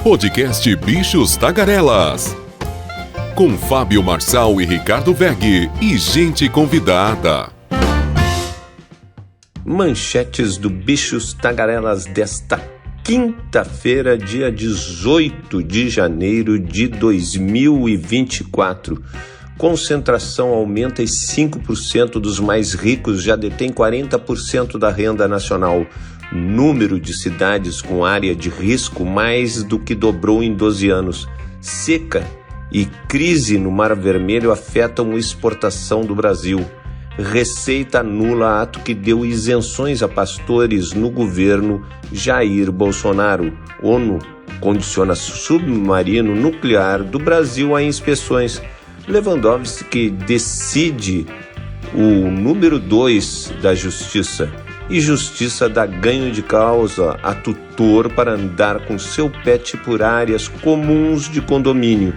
Podcast Bichos Tagarelas. Com Fábio Marçal e Ricardo Weg e gente convidada. Manchetes do Bichos Tagarelas desta quinta-feira, dia 18 de janeiro de 2024. Concentração aumenta e 5% dos mais ricos já detém 40% da renda nacional. Número de cidades com área de risco mais do que dobrou em 12 anos. Seca e crise no Mar Vermelho afetam a exportação do Brasil. Receita anula ato que deu isenções a pastores no governo Jair Bolsonaro. ONU condiciona submarino nuclear do Brasil a inspeções. Lewandowski decide o número 2 da Justiça. E Justiça dá ganho de causa a tutor para andar com seu pet por áreas comuns de condomínio.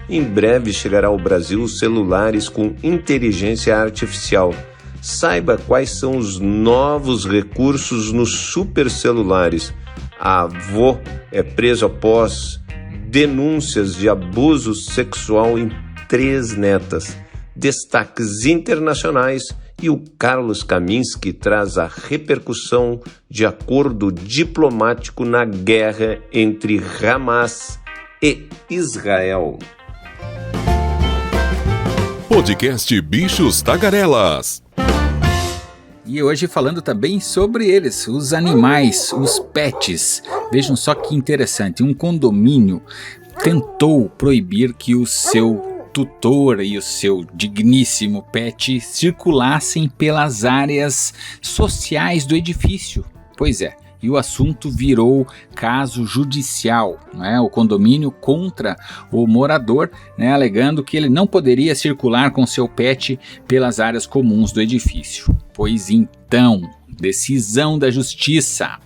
Em breve chegará ao Brasil celulares com inteligência artificial. Saiba quais são os novos recursos nos supercelulares. A avó é presa após denúncias de abuso sexual em 3 netas. Destaques internacionais e o Carlos Kaminski traz a repercussão de acordo diplomático na guerra entre Hamas e Israel. Podcast Bichos Tagarelas. E hoje falando também sobre eles, os animais, os pets. Vejam só que interessante, um condomínio tentou proibir que o seu tutor e o seu digníssimo pet circulassem pelas áreas sociais do edifício. Pois é, e o assunto virou caso judicial, né? O condomínio contra o morador, né? Alegando que ele não poderia circular com seu pet pelas áreas comuns do edifício. Pois então, decisão da justiça.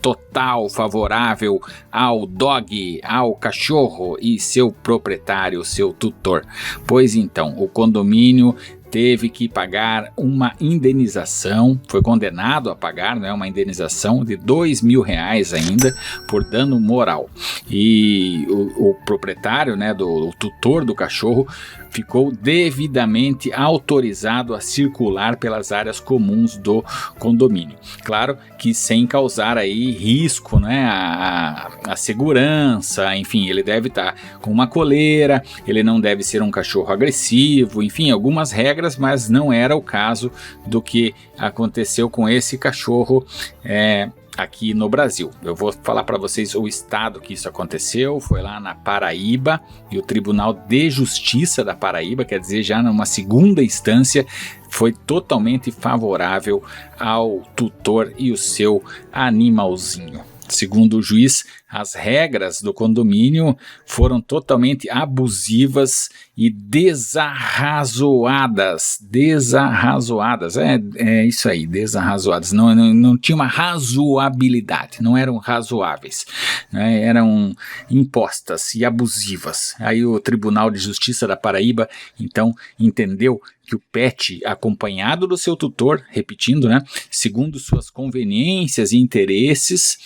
Total favorável ao dog, ao cachorro e seu proprietário, seu tutor. Pois então, o condomínio teve que pagar uma indenização, foi condenado a pagar, né, uma indenização de R$2.000 ainda por dano moral. E o proprietário, né, do tutor do cachorro ficou devidamente autorizado a circular pelas áreas comuns do condomínio. Claro que sem causar aí risco, né, a segurança, enfim, ele deve estar com uma coleira, ele não deve ser um cachorro agressivo, enfim, algumas regras, mas não era o caso do que aconteceu com esse cachorro aqui no Brasil. Eu vou falar para vocês o estado que isso aconteceu, foi lá na Paraíba, e o Tribunal de Justiça da Paraíba, quer dizer, já numa segunda instância, foi totalmente favorável ao tutor e o seu animalzinho. Segundo o juiz, as regras do condomínio foram totalmente abusivas e desarrazoadas. É isso aí, desarrazoadas. Não tinha uma razoabilidade, não eram razoáveis, né? Eram impostas e abusivas. Aí o Tribunal de Justiça da Paraíba, então, entendeu que o pet, acompanhado do seu tutor, repetindo, né, segundo suas conveniências e interesses,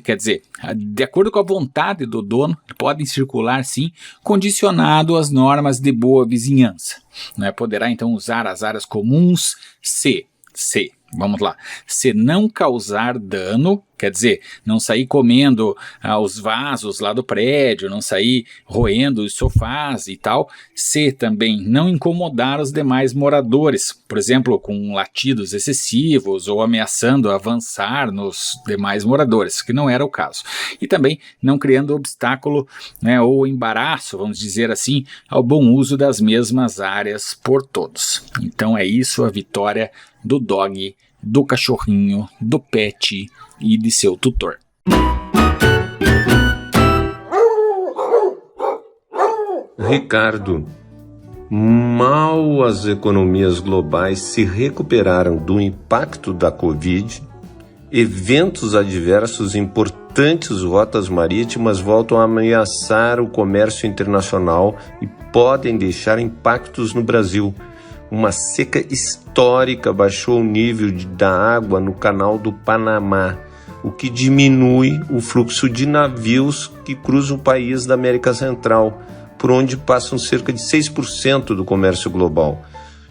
quer dizer, de acordo com a vontade do dono, podem circular sim, condicionado às normas de boa vizinhança, né? Poderá então usar as áreas comuns vamos lá, se não causar dano, quer dizer, não sair comendo os vasos lá do prédio, não sair roendo os sofás e tal, se também não incomodar os demais moradores, por exemplo, com latidos excessivos ou ameaçando avançar nos demais moradores, que não era o caso. E também não criando obstáculo, né, ou embaraço, vamos dizer assim, ao bom uso das mesmas áreas por todos. Então é isso, a vitória do dog, do cachorrinho, do pet e de seu tutor. Ricardo, mal as economias globais se recuperaram do impacto da Covid, eventos adversos em importantes rotas marítimas voltam a ameaçar o comércio internacional e podem deixar impactos no Brasil. Uma seca histórica baixou o nível da água no Canal do Panamá. o que diminui o fluxo de navios que cruzam o país da América Central, por onde passam cerca de 6% do comércio global.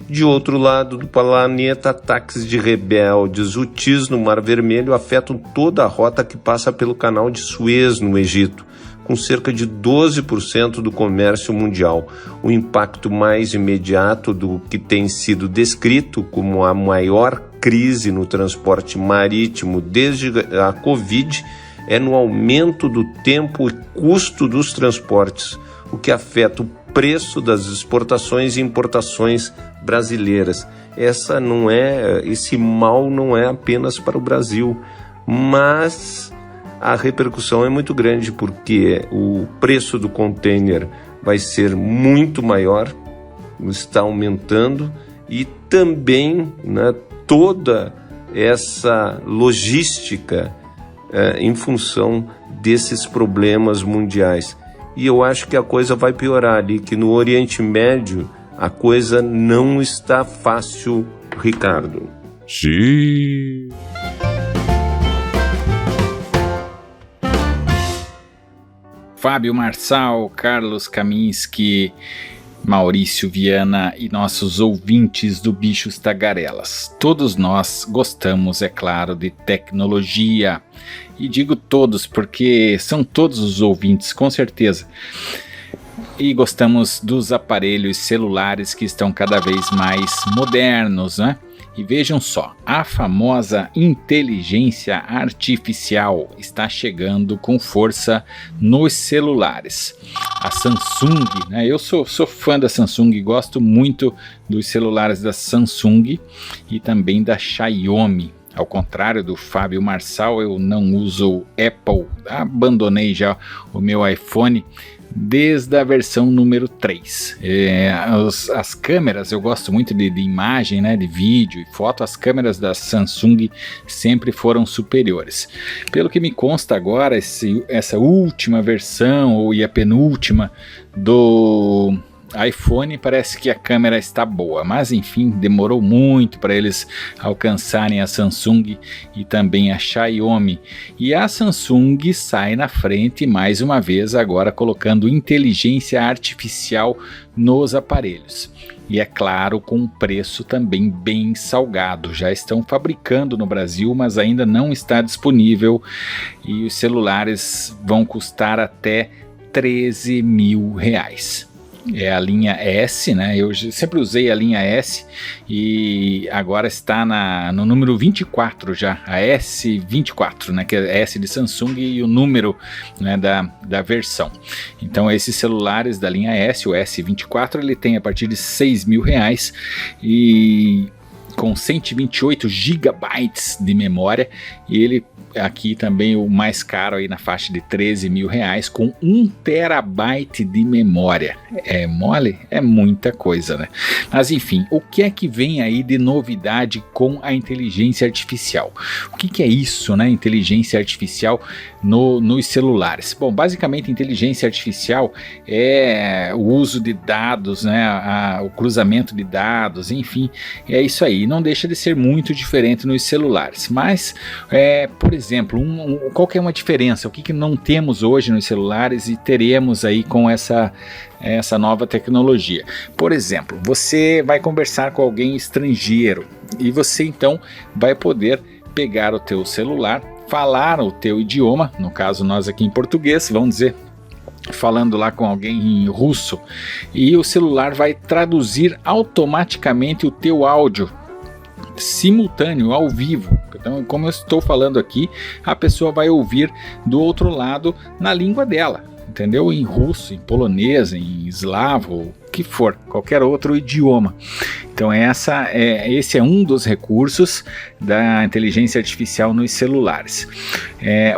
De outro lado do planeta, ataques de rebeldes Houthis no Mar Vermelho afetam toda a rota que passa pelo Canal de Suez, no Egito, com cerca de 12% do comércio mundial. O impacto mais imediato do que tem sido descrito como a maior crise no transporte marítimo desde a Covid é no aumento do tempo e custo dos transportes, o que afeta o preço das exportações e importações brasileiras. Esse mal não é apenas para o Brasil, mas a repercussão é muito grande, porque o preço do container vai ser muito maior, está aumentando, e também, né, toda essa logística em função desses problemas mundiais. E eu acho que a coisa vai piorar ali, que no Oriente Médio a coisa não está fácil, Ricardo. Xiii. Fábio Marçal, Carlos Kaminski, Maurício Viana e nossos ouvintes do Bichos Tagarelas. Todos nós gostamos, é claro, de tecnologia. E digo todos porque são todos os ouvintes, com certeza. E gostamos dos aparelhos celulares que estão cada vez mais modernos, né? E vejam só, a famosa inteligência artificial está chegando com força nos celulares. A Samsung, né? Eu sou fã da Samsung, gosto muito dos celulares da Samsung e também da Xiaomi. Ao contrário do Fábio Marçal, eu não uso Apple, abandonei já o meu iPhone desde a versão número 3. As câmeras, eu gosto muito de imagem, né, de vídeo e foto, as câmeras da Samsung sempre foram superiores. Pelo que me consta agora, essa última versão, ou a penúltima do iPhone, parece que a câmera está boa, mas enfim, demorou muito para eles alcançarem a Samsung e também a Xiaomi. E a Samsung sai na frente mais uma vez, agora colocando inteligência artificial nos aparelhos. E é claro, com um preço também bem salgado. Já estão fabricando no Brasil, mas ainda não está disponível, e os celulares vão custar até R$13 mil. É a linha S, né? Eu sempre usei a linha S e agora está no número 24 já, a S24, né? Que é S de Samsung e o número, né, da versão. Então esses celulares da linha S, o S24, ele tem a partir de R$6 mil e com 128 gigabytes de memória, e ele aqui também o mais caro aí na faixa de R$13 mil, com 1 terabyte de memória. É mole? É muita coisa, né? Mas enfim, o que é que vem aí de novidade com a inteligência artificial? O que é isso, né? Inteligência artificial nos celulares. Bom, basicamente inteligência artificial é o uso de dados, né? O cruzamento de dados, enfim, é isso aí. Não deixa de ser muito diferente nos celulares, mas por exemplo, qual que é uma diferença? O que não temos hoje nos celulares e teremos aí com essa nova tecnologia? Por exemplo, você vai conversar com alguém estrangeiro e você então vai poder pegar o teu celular, falar o teu idioma, no caso nós aqui em português, vamos dizer, falando lá com alguém em russo, e o celular vai traduzir automaticamente o teu áudio simultâneo, ao vivo. Então, como eu estou falando aqui, a pessoa vai ouvir do outro lado na língua dela, entendeu? Em russo, em polonês, em eslavo, o que for, qualquer outro idioma. Então esse é um dos recursos da inteligência artificial nos celulares.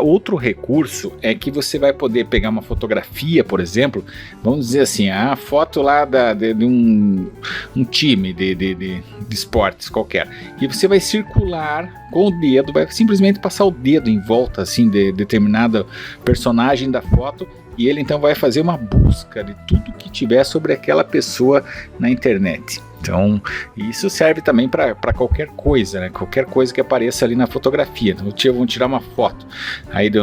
Outro recurso é que você vai poder pegar uma fotografia, por exemplo, vamos dizer assim, a foto lá de um time de esportes qualquer, e você vai circular com o dedo, vai simplesmente passar o dedo em volta assim de determinado personagem da foto, e ele então vai fazer uma busca de tudo que tiver sobre aquela pessoa na internet. Então, isso serve também para qualquer coisa, né? Qualquer coisa que apareça ali na fotografia. Vamos tirar uma foto aí de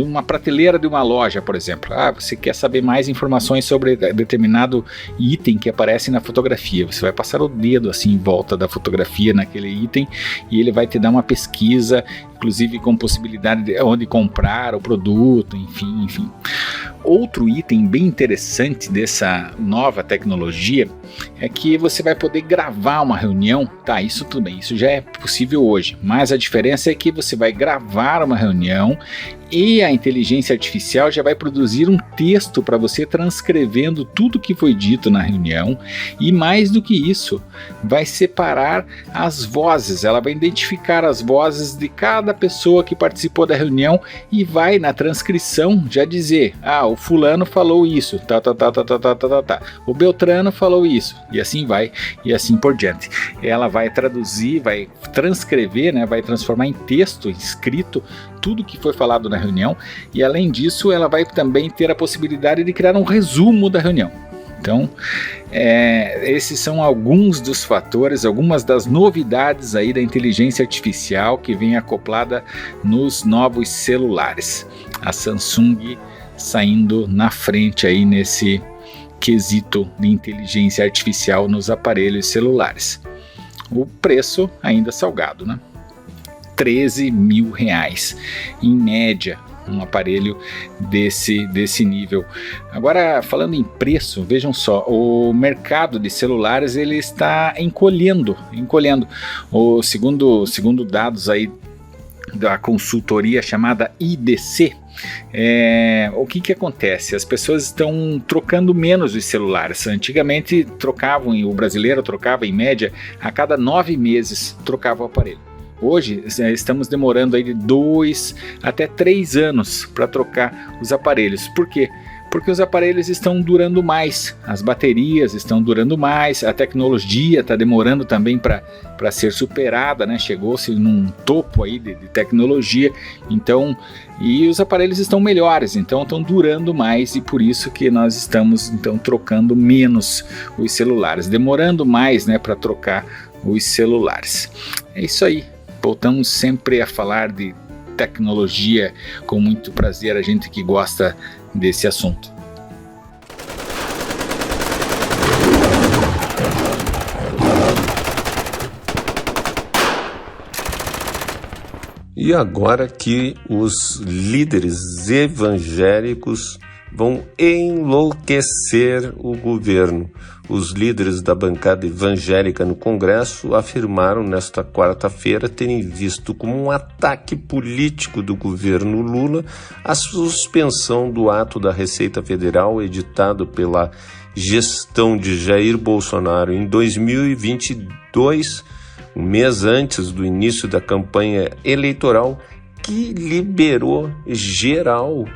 uma prateleira de uma loja, por exemplo. Você quer saber mais informações sobre determinado item que aparece na fotografia. Você vai passar o dedo assim em volta da fotografia naquele item e ele vai te dar uma pesquisa, inclusive com possibilidade de onde comprar o produto, enfim. Outro item bem interessante dessa nova tecnologia é que você vai poder gravar uma reunião. Isso tudo bem, isso já é possível hoje, mas a diferença é que você vai gravar uma reunião e a inteligência artificial já vai produzir um texto para você transcrevendo tudo que foi dito na reunião, e mais do que isso, vai separar as vozes, ela vai identificar as vozes de cada pessoa que participou da reunião e vai na transcrição já dizer, o fulano falou isso, o Beltrano falou isso, e assim vai, e assim por diante. Ela vai traduzir, vai transcrever, né, vai transformar em texto, escrito, tudo que foi falado na reunião, e além disso ela vai também ter a possibilidade de criar um resumo da reunião. Então, esses são alguns dos fatores, algumas das novidades aí da inteligência artificial que vem acoplada nos novos celulares. A Samsung saindo na frente aí nesse quesito de inteligência artificial nos aparelhos celulares. O preço ainda salgado, né? R$13 mil, em média, um aparelho desse nível. Agora, falando em preço, vejam só, o mercado de celulares ele está encolhendo. Segundo dados aí da consultoria chamada IDC, o que acontece? As pessoas estão trocando menos os celulares. Antigamente o brasileiro trocava em média a cada 9 meses trocava o aparelho. Hoje estamos demorando aí de 2 até 3 anos para trocar os aparelhos. Por quê? Porque os aparelhos estão durando mais, as baterias estão durando mais, a tecnologia está demorando também para ser superada, né? Chegou-se num topo aí de tecnologia, então, e os aparelhos estão melhores, então estão durando mais, e por isso que nós estamos então trocando menos os celulares, demorando mais, né, para trocar os celulares. É isso aí. Voltamos sempre a falar de tecnologia com muito prazer, a gente que gosta desse assunto. E agora que os líderes evangélicos vão enlouquecer o governo. Os líderes da bancada evangélica no Congresso afirmaram nesta quarta-feira terem visto como um ataque político do governo Lula a suspensão do ato da Receita Federal editado pela gestão de Jair Bolsonaro em 2022, um mês antes do início da campanha eleitoral, que liberou geral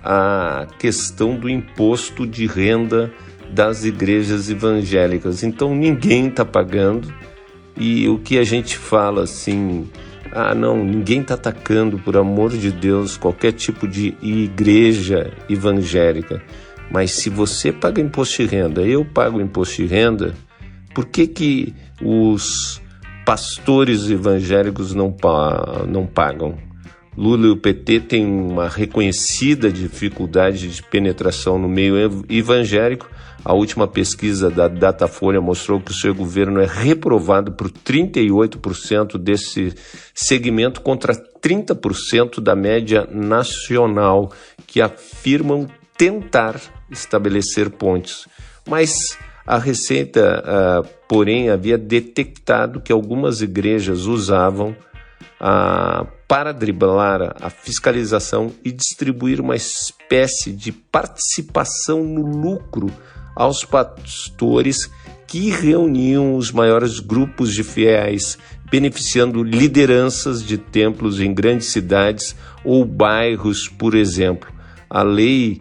a questão do imposto de renda das igrejas evangélicas. Então ninguém está pagando, e o que a gente fala assim, ninguém está atacando, por amor de Deus, qualquer tipo de igreja evangélica, mas se você paga imposto de renda, eu pago imposto de renda, por que os pastores evangélicos não pagam? Lula e o PT têm uma reconhecida dificuldade de penetração no meio evangélico. A última pesquisa da Datafolha mostrou que o seu governo é reprovado por 38% desse segmento contra 30% da média nacional, que afirmam tentar estabelecer pontes. Mas a Receita, porém, havia detectado que algumas igrejas usavam para driblar a fiscalização e distribuir uma espécie de participação no lucro aos pastores que reuniam os maiores grupos de fiéis, beneficiando lideranças de templos em grandes cidades ou bairros, por exemplo. A lei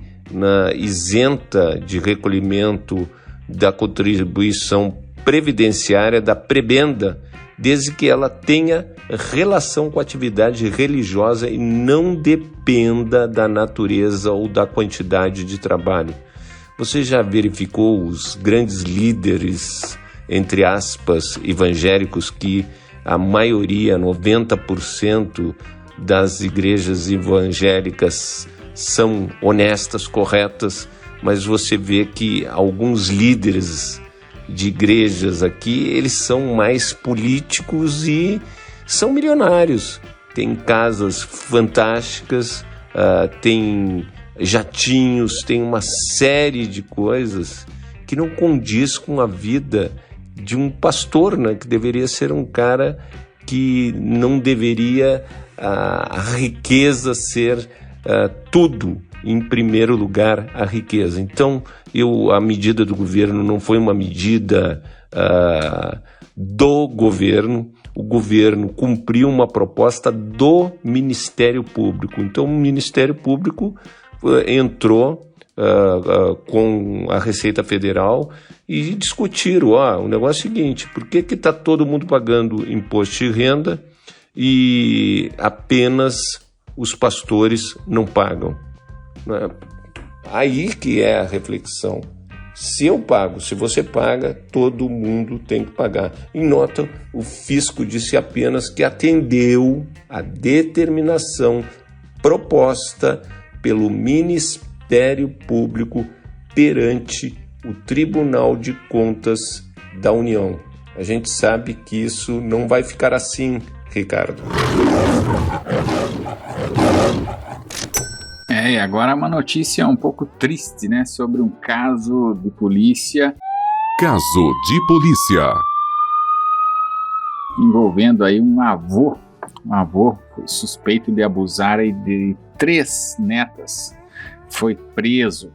isenta de recolhimento da contribuição previdenciária da prebenda, desde que ela tenha relação com a atividade religiosa e não dependa da natureza ou da quantidade de trabalho. Você já verificou os grandes líderes, entre aspas, evangélicos, que a maioria, 90% das igrejas evangélicas são honestas, corretas, mas você vê que alguns líderes de igrejas aqui, eles são mais políticos e são milionários. Tem casas fantásticas, tem jatinhos, tem uma série de coisas que não condiz com a vida de um pastor, né? Que deveria ser um cara que não deveria a riqueza ser tudo. Em primeiro lugar, a riqueza. Então, a medida do governo não foi uma medida do governo. O governo cumpriu uma proposta do Ministério Público. Então, o Ministério Público entrou com a Receita Federal e discutiram, o negócio é o seguinte, por que está todo mundo pagando imposto de renda e apenas os pastores não pagam? Aí que é a reflexão. Se eu pago, se você paga, todo mundo tem que pagar. Em nota, o fisco disse apenas que atendeu a determinação proposta pelo Ministério Público perante o Tribunal de Contas da União. A gente sabe que isso não vai ficar assim, Ricardo. E agora uma notícia um pouco triste, né? Sobre um caso de polícia. Caso de polícia. Envolvendo aí um avô. Um avô foi suspeito de abusar de 3 netas. Foi preso.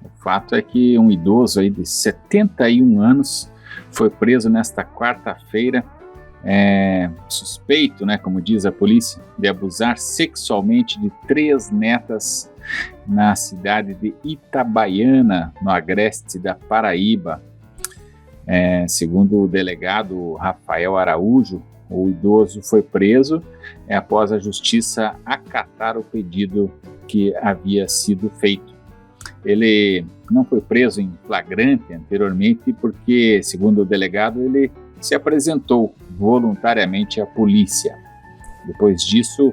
O fato é que um idoso aí de 71 anos foi preso nesta quarta-feira, suspeito, né, como diz a polícia, de abusar sexualmente de 3 netas na cidade de Itabaiana, no agreste da Paraíba. Segundo o delegado Rafael Araújo, o idoso foi preso após a justiça acatar o pedido que havia sido feito. Ele não foi preso em flagrante anteriormente porque, segundo o delegado, ele se apresentou voluntariamente à polícia. Depois disso,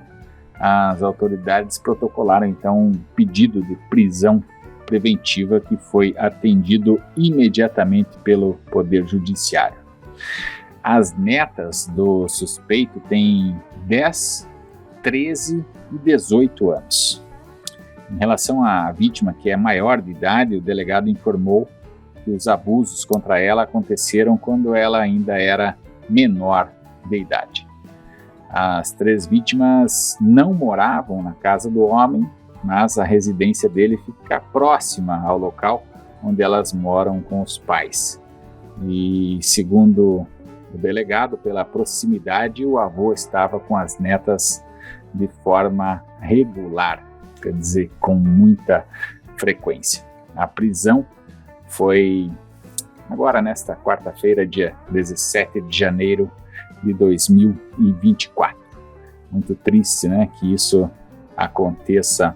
as autoridades protocolaram então um pedido de prisão preventiva que foi atendido imediatamente pelo Poder Judiciário. As netas do suspeito têm 10, 13 e 18 anos. Em relação à vítima, que é maior de idade, o delegado informou que os abusos contra ela aconteceram quando ela ainda era menor de idade. As 3 vítimas não moravam na casa do homem, mas a residência dele fica próxima ao local onde elas moram com os pais. E, segundo o delegado, pela proximidade, o avô estava com as netas de forma regular, quer dizer, com muita frequência. A prisão foi agora nesta quarta-feira, dia 17 de janeiro de 2024. Muito triste, né, que isso aconteça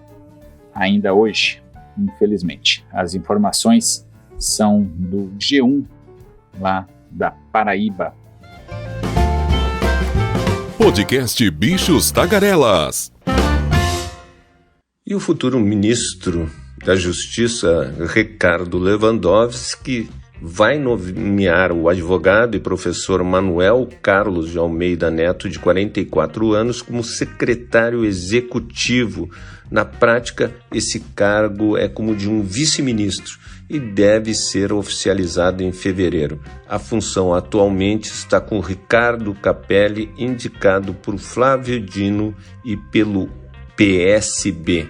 ainda hoje, infelizmente. As informações são do G1, lá da Paraíba. Podcast Bichos Tagarelas. E o futuro ministro da Justiça, Ricardo Lewandowski, vai nomear o advogado e professor Manuel Carlos de Almeida Neto, de 44 anos, como secretário executivo. Na prática, esse cargo é como de um vice-ministro e deve ser oficializado em fevereiro. A função atualmente está com Ricardo Capelli, indicado por Flávio Dino e pelo PSB.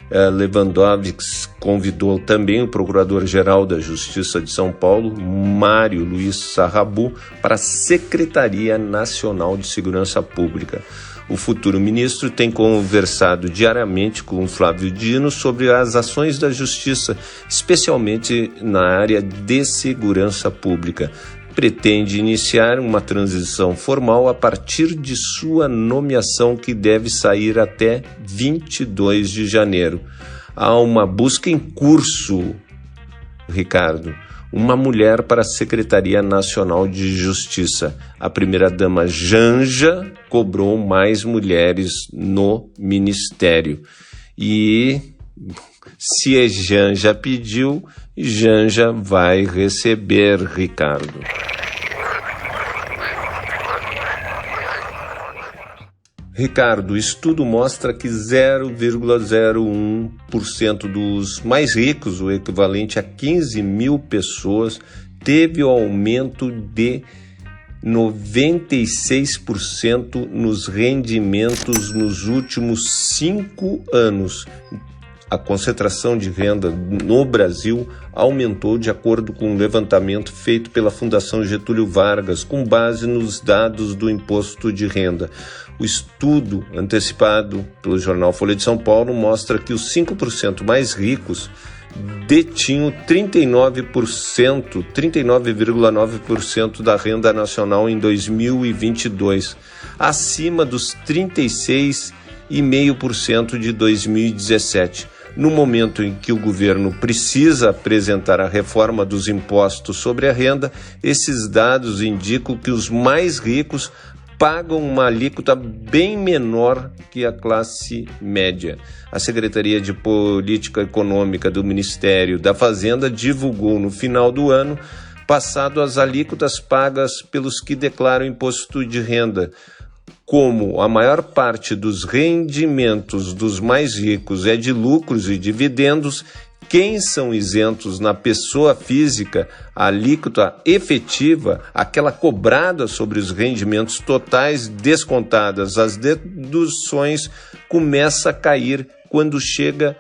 Lewandowski convidou também o Procurador-Geral da Justiça de São Paulo, Mário Luiz Sarrabu, para a Secretaria Nacional de Segurança Pública. O futuro ministro tem conversado diariamente com Flávio Dino sobre as ações da Justiça, especialmente na área de segurança pública. Pretende iniciar uma transição formal a partir de sua nomeação, que deve sair até 22 de janeiro. Há uma busca em curso Ricardo, uma mulher para a Secretaria Nacional de Justiça. A primeira-dama Janja cobrou mais mulheres no ministério. E se a Janja pediu, Janja vai receber, Ricardo. Ricardo, o estudo mostra que 0,01% dos mais ricos, o equivalente a 15 mil pessoas, teve o aumento de 96% nos rendimentos nos últimos 5 anos. A concentração de renda no Brasil aumentou de acordo com um levantamento feito pela Fundação Getúlio Vargas, com base nos dados do imposto de renda. O estudo antecipado pelo jornal Folha de São Paulo mostra que os 5% mais ricos detinham 39,9% da renda nacional em 2022, acima dos 36,5% de 2017. No momento em que o governo precisa apresentar a reforma dos impostos sobre a renda, esses dados indicam que os mais ricos pagam uma alíquota bem menor que a classe média. A Secretaria de Política Econômica do Ministério da Fazenda divulgou no final do ano passado as alíquotas pagas pelos que declaram imposto de renda. Como a maior parte dos rendimentos dos mais ricos é de lucros e dividendos, quem são isentos na pessoa física, a alíquota efetiva, aquela cobrada sobre os rendimentos totais descontadas, as deduções, começa a cair quando chega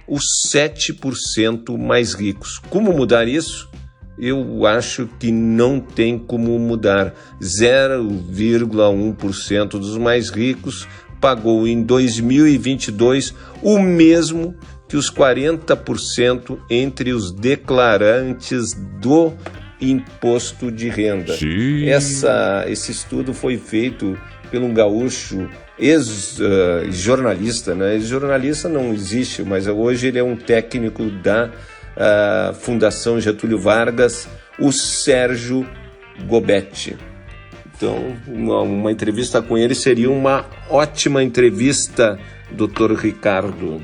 os 7% mais ricos. Como mudar isso? Eu acho que não tem como mudar. 0,1% dos mais ricos pagou em 2022 o mesmo que os 40% entre os declarantes do imposto de renda. Esse estudo foi feito por um gaúcho ex-jornalista, né? Ex-jornalista não existe, mas hoje ele é um técnico da Fundação Getúlio Vargas, o Sérgio Gobetti. Então, uma entrevista com ele seria uma ótima entrevista, Dr. Ricardo.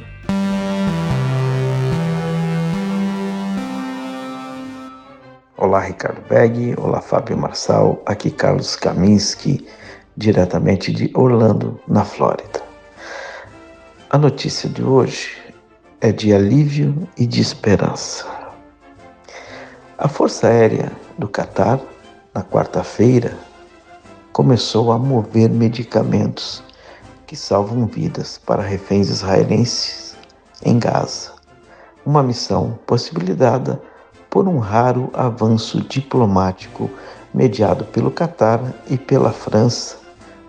Olá, Ricardo Begg. Olá, Fábio Marçal. Aqui Carlos Kaminski, diretamente de Orlando, na Flórida. A notícia de hoje é de alívio e de esperança. A Força Aérea do Catar, na quarta-feira, começou a mover medicamentos que salvam vidas para reféns israelenses em Gaza, uma missão possibilitada por um raro avanço diplomático mediado pelo Catar e pela França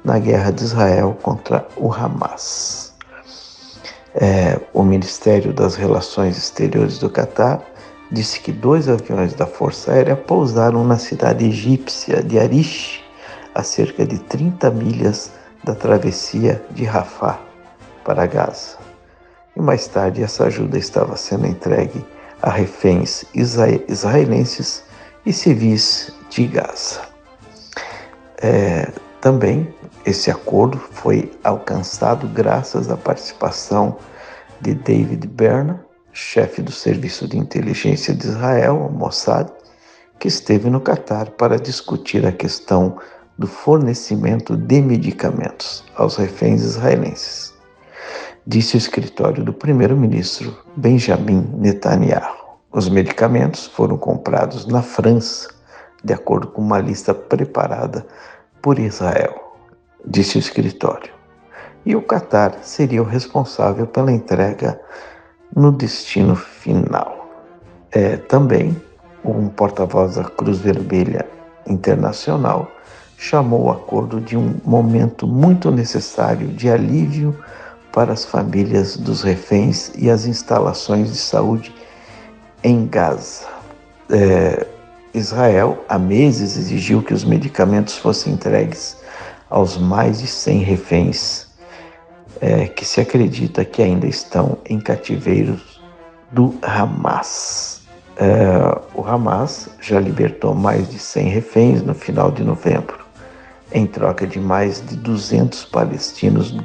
na guerra de Israel contra o Hamas. O Ministério das Relações Exteriores do Catar disse que 2 aviões da Força Aérea pousaram na cidade egípcia de Arish, a cerca de 30 milhas da travessia de Rafah para Gaza. E mais tarde essa ajuda estava sendo entregue a reféns israelenses e civis de Gaza. Também esse acordo foi alcançado graças à participação de David Berna, chefe do Serviço de Inteligência de Israel, o Mossad, que esteve no Catar para discutir a questão do fornecimento de medicamentos aos reféns israelenses, disse o escritório do primeiro-ministro Benjamin Netanyahu. Os medicamentos foram comprados na França, de acordo com uma lista preparada por Israel, disse o escritório. E o Catar seria o responsável pela entrega no destino final. Também, um porta-voz da Cruz Vermelha Internacional chamou o acordo de um momento muito necessário de alívio para as famílias dos reféns e as instalações de saúde em Gaza. Israel, há meses, exigiu que os medicamentos fossem entregues aos mais de 100 reféns que se acredita que ainda estão em cativeiros do Hamas. O Hamas já libertou mais de 100 reféns no final de novembro, em troca de mais de 200 palestinos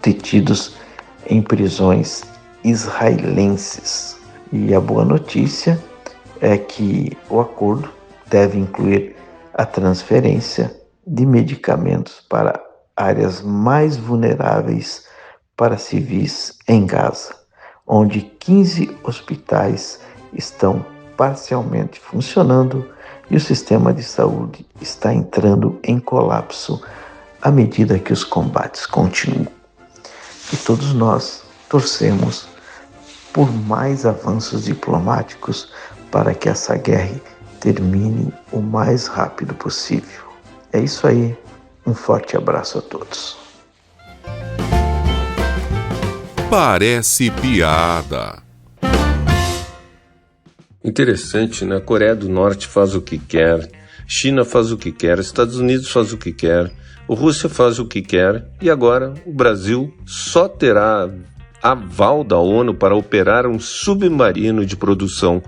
detidos em prisões israelenses. E a boa notícia é que o acordo deve incluir a transferência de medicamentos para áreas mais vulneráveis para civis em Gaza, onde 15 hospitais estão parcialmente funcionando e o sistema de saúde está entrando em colapso à medida que os combates continuam. E todos nós torcemos por mais avanços diplomáticos para que essa guerra termine o mais rápido possível. É isso aí, um forte abraço a todos. Parece piada. Interessante, né? A Coreia do Norte faz o que quer, China faz o que quer, Estados Unidos faz o que quer, a Rússia faz o que quer e agora o Brasil só terá aval da ONU para operar um submarino de produção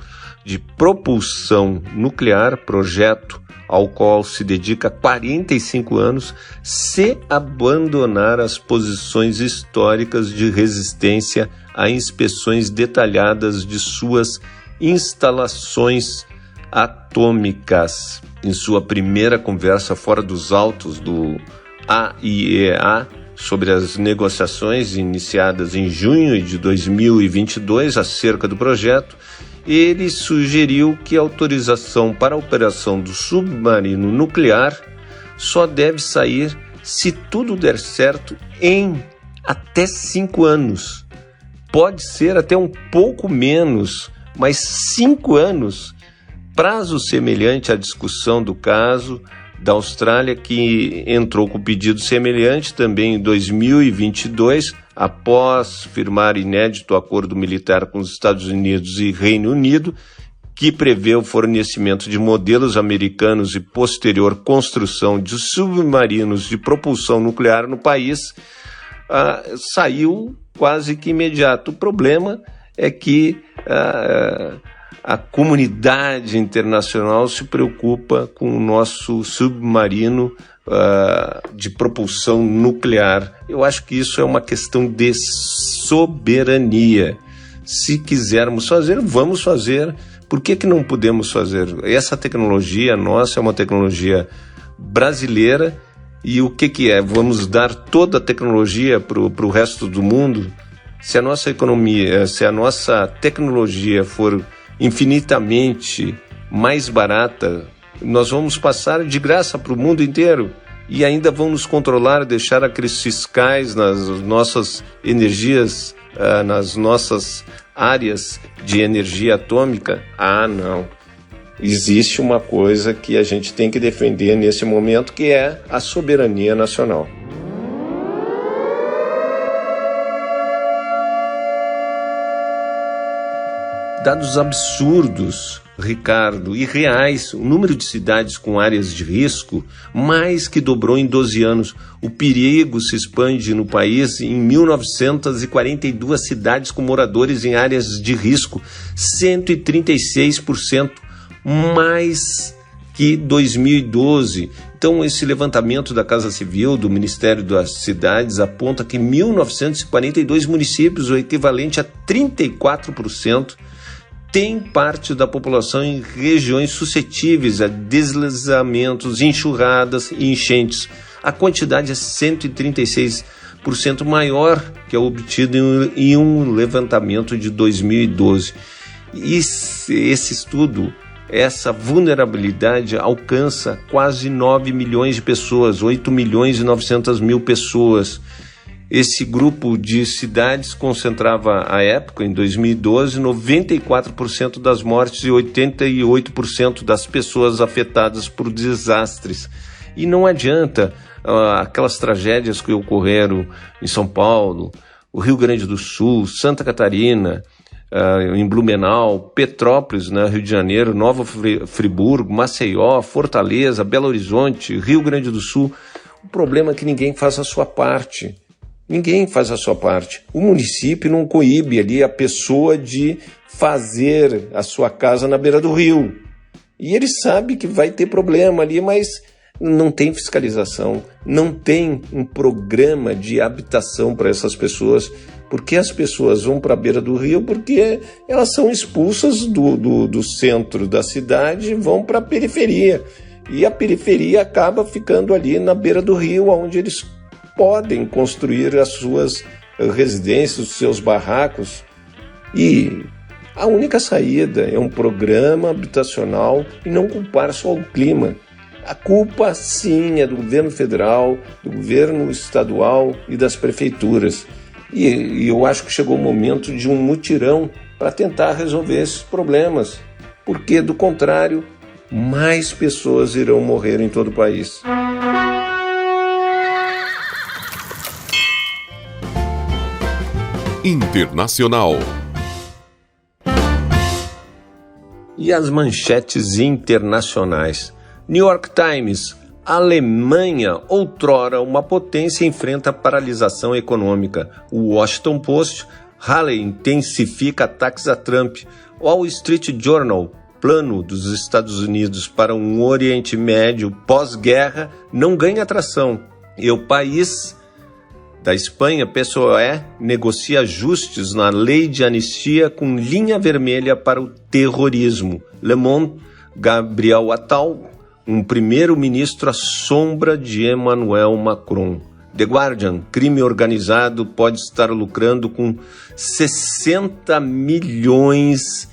de propulsão nuclear, projeto ao qual se dedica 45 anos, se abandonar as posições históricas de resistência a inspeções detalhadas de suas instalações atômicas. Em sua primeira conversa fora dos autos do AIEA sobre as negociações iniciadas em junho de 2022 acerca do projeto, ele sugeriu que a autorização para a operação do submarino nuclear só deve sair se tudo der certo em até 5 anos. Pode ser até um pouco menos, mas 5 anos, prazo semelhante à discussão do caso da Austrália, que entrou com pedido semelhante também em 2022, após firmar inédito acordo militar com os Estados Unidos e Reino Unido, que prevê o fornecimento de modelos americanos e posterior construção de submarinos de propulsão nuclear no país, saiu quase que imediato. O problema é que a comunidade internacional se preocupa com o nosso submarino de propulsão nuclear. Eu acho que isso é uma questão de soberania. Se quisermos fazer, vamos fazer. Por que não podemos fazer? Essa tecnologia nossa é uma tecnologia brasileira e o que é? Vamos dar toda a tecnologia para o resto do mundo? Se a nossa economia, se a nossa tecnologia for infinitamente mais barata, nós vamos passar de graça para o mundo inteiro e ainda vão nos controlar, deixar aqueles fiscais nas nossas energias, nas nossas áreas de energia atômica? Não. Existe uma coisa que a gente tem que defender nesse momento, que é a soberania nacional. Dados absurdos, Ricardo, e reais. O número de cidades com áreas de risco mais que dobrou em 12 anos. O perigo se expande no país em 1.942 cidades com moradores em áreas de risco, 136% mais que 2012. Então, esse levantamento da Casa Civil, do Ministério das Cidades, aponta que 1.942 municípios, o equivalente a 34%, tem parte da população em regiões suscetíveis a deslizamentos, enxurradas e enchentes. A quantidade é 136% maior que a obtida em um levantamento de 2012. E esse estudo, essa vulnerabilidade alcança quase 9 milhões de pessoas, 8 milhões e 900 mil pessoas. Esse grupo de cidades concentrava, à época, em 2012, 94% das mortes e 88% das pessoas afetadas por desastres. E não adianta aquelas tragédias que ocorreram em São Paulo, o Rio Grande do Sul, Santa Catarina, em Blumenau, Petrópolis, né, Rio de Janeiro, Nova Friburgo, Maceió, Fortaleza, Belo Horizonte, Rio Grande do Sul. O problema é que ninguém faz a sua parte. Ninguém faz a sua parte. O município não coíbe ali a pessoa de fazer a sua casa na beira do rio. E ele sabe que vai ter problema ali, mas não tem fiscalização, não tem um programa de habitação para essas pessoas, porque as pessoas vão para a beira do rio porque elas são expulsas do centro da cidade e vão para a periferia. E a periferia acaba ficando ali na beira do rio, onde eles podem construir as suas residências, os seus barracos. E a única saída é um programa habitacional e não culpar só o clima. A culpa, sim, é do governo federal, do governo estadual e das prefeituras. E eu acho que chegou o momento de um mutirão para tentar resolver esses problemas, porque, do contrário, mais pessoas irão morrer em todo o país. Internacional. E as manchetes internacionais. New York Times. A Alemanha, outrora uma potência, enfrenta paralisação econômica. O Washington Post. Haley intensifica ataques a Trump. Wall Street Journal. Plano dos Estados Unidos para um Oriente Médio pós-guerra não ganha atração. E o País da Espanha, PSOE, negocia ajustes na lei de anistia com linha vermelha para o terrorismo. Le Monde, Gabriel Attal, um primeiro-ministro à sombra de Emmanuel Macron. The Guardian, crime organizado pode estar lucrando com 60 milhões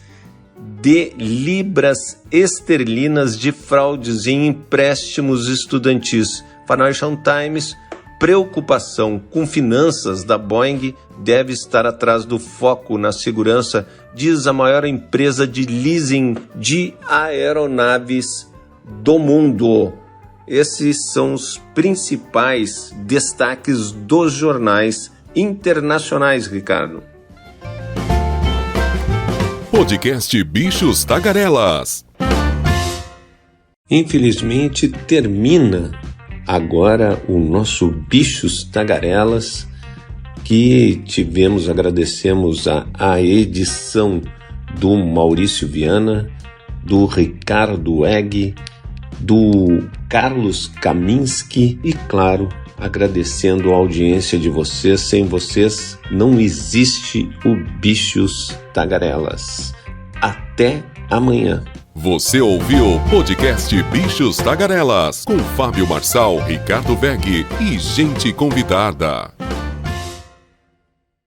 de libras esterlinas de fraudes em empréstimos estudantis. Financial Times, preocupação com finanças da Boeing deve estar atrás do foco na segurança, diz a maior empresa de leasing de aeronaves do mundo. Esses são os principais destaques dos jornais internacionais, Ricardo. Podcast Bichos Tagarelas. Infelizmente termina agora o nosso Bichos Tagarelas, que agradecemos a edição do Maurício Viana, do Ricardo Egg, do Carlos Kaminski e, claro, agradecendo a audiência de vocês. Sem vocês não existe o Bichos Tagarelas. Até amanhã. Você ouviu o podcast Bichos Tagarelas com Fábio Marçal, Ricardo Weg e gente convidada.